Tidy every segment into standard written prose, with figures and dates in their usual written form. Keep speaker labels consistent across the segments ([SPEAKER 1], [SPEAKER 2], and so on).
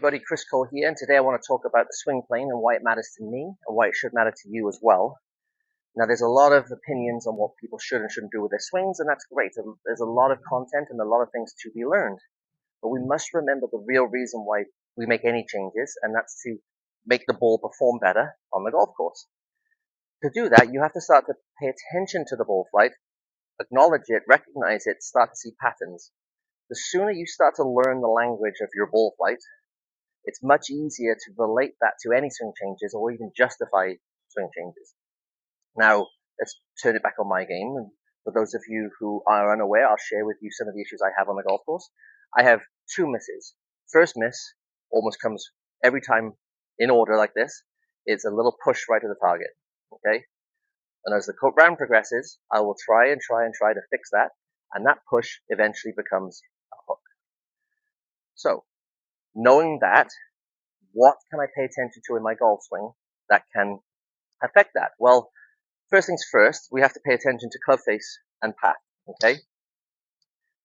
[SPEAKER 1] Everybody, Chris Cole here, and today I want to talk about the swing plane and why it matters to me and why it should matter to you as well. Now, there's a lot of opinions on what people should and shouldn't do with their swings, and that's great. There's a lot of content and a lot of things to be learned. But we must remember the real reason why we make any changes, and that's to make the ball perform better on the golf course. To do that, you have to start to pay attention to the ball flight, acknowledge it, recognize it, start to see patterns. The sooner you start to learn the language of your ball flight, it's much easier to relate that to any swing changes or even justify swing changes. Now, let's turn it back on my game. And for those of you who are unaware, I'll share with you some of the issues I have on the golf course. I have two misses. First miss almost comes every time in order like this. It's a little push right at the target. Okay? And as the round progresses, I will try to fix that. And that push eventually becomes a hook. So, knowing that, what can I pay attention to in my golf swing that can affect that? Well, first things first, we have to pay attention to club face and path, okay?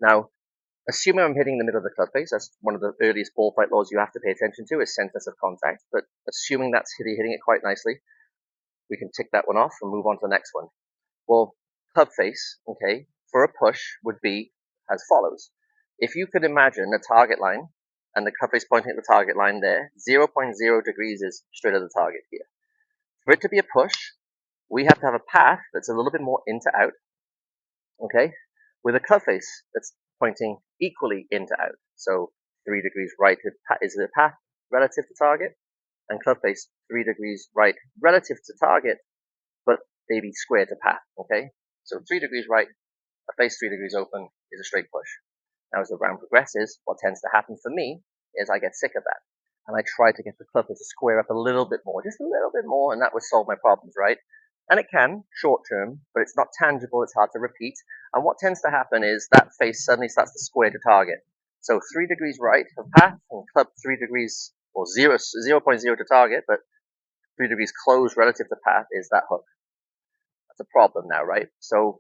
[SPEAKER 1] Now, assuming I'm hitting the middle of the club face, that's one of the earliest ball flight laws you have to pay attention to is centers of contact, but assuming that's hitting it quite nicely, we can tick that one off and move on to the next one. Well, club face, okay, for a push would be as follows. If you could imagine a target line and the club face pointing at the target line there, 0.0 degrees is straight at the target here. For it to be a push, we have to have a path that's a little bit more in to out, okay, with a club face that's pointing equally in to out. So 3 degrees right is the path relative to target, and club face 3 degrees right relative to target, but maybe square to path, okay? So 3 degrees right, a face 3 degrees open is a straight push. Now, as the round progresses, what tends to happen for me is I get sick of that. And I try to get the club to square up a little bit more, just a little bit more, and that would solve my problems, right? And it can, short term, but it's not tangible, it's hard to repeat. And what tends to happen is that face suddenly starts to square to target. So 3 degrees right of path, and club 3 degrees, or 0.0 to target, but 3 degrees closed relative to path is that hook. That's a problem now, right? So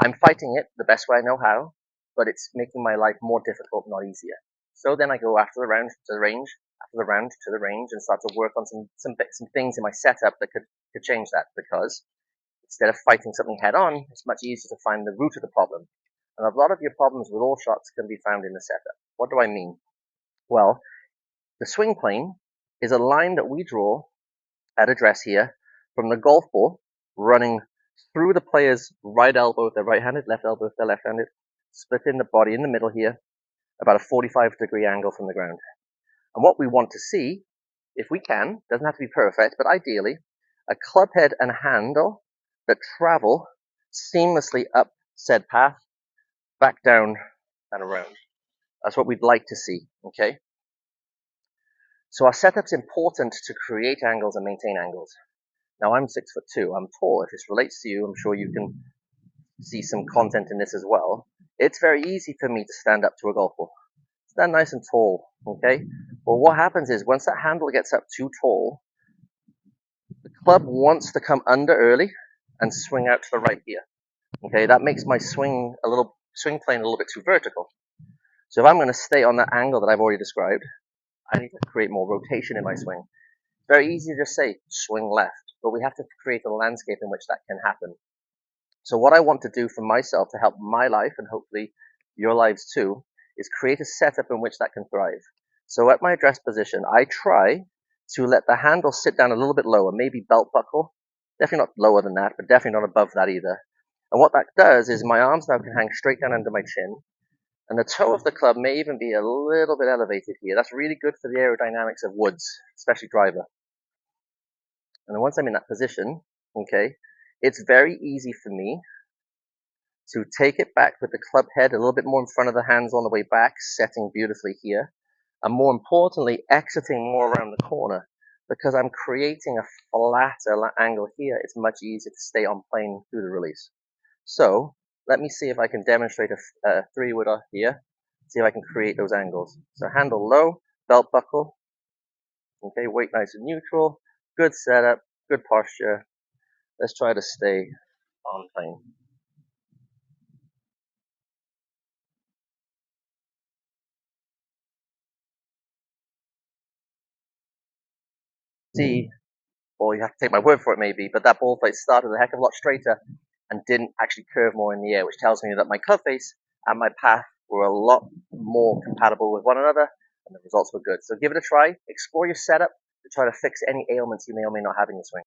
[SPEAKER 1] I'm fighting it the best way I know how, but it's making my life more difficult, not easier. So then I go after the round to the range, after the round to the range, and start to work on some things in my setup that could change that. Because instead of fighting something head on, it's much easier to find the root of the problem. And a lot of your problems with all shots can be found in the setup. What do I mean? Well, the swing plane is a line that we draw at address here from the golf ball running through the player's right elbow if they're right-handed, left elbow if they're left-handed, splitting the body in the middle here, about a 45-degree angle from the ground. And what we want to see, if we can, doesn't have to be perfect, but ideally, a club head and handle that travel seamlessly up said path, back down and around. That's what we'd like to see, okay? So our setup's important to create angles and maintain angles. Now I'm 6'2". I'm tall. If this relates to you, I'm sure you can see some content in this as well. It's very easy for me to stand up to a golf ball. Stand nice and tall, okay? Well, what happens is once that handle gets up too tall, the club wants to come under early and swing out to the right here. Okay, that makes my swing plane a little bit too vertical. So if I'm going to stay on that angle that I've already described, I need to create more rotation in my swing. Very easy to just say swing left, but we have to create a landscape in which that can happen. So what I want to do for myself to help my life and hopefully your lives too is create a setup in which that can thrive. So at my address position, I try to let the handle sit down a little bit lower, maybe belt buckle, definitely not lower than that, but definitely not above that either. And what that does is my arms now can hang straight down under my chin, and the toe of the club may even be a little bit elevated here. That's really good for the aerodynamics of woods, especially driver. And then once I'm in that position, okay, it's very easy for me to take it back with the club head a little bit more in front of the hands on the way back, setting beautifully here, and more importantly, exiting more around the corner. Because I'm creating a flatter angle here, it's much easier to stay on plane through the release. So let me see if I can demonstrate a three-wood here, see if I can create those angles. So handle low, belt buckle, okay, weight nice and neutral, good setup, good posture. Let's try to stay on plane. see, or you have to take my word for it maybe, but that ball face started a heck of a lot straighter and didn't actually curve more in the air, which tells me that my club face and my path were a lot more compatible with one another, and the results were good. So give it a try, explore your setup to try to fix any ailments you may or may not have in your swing.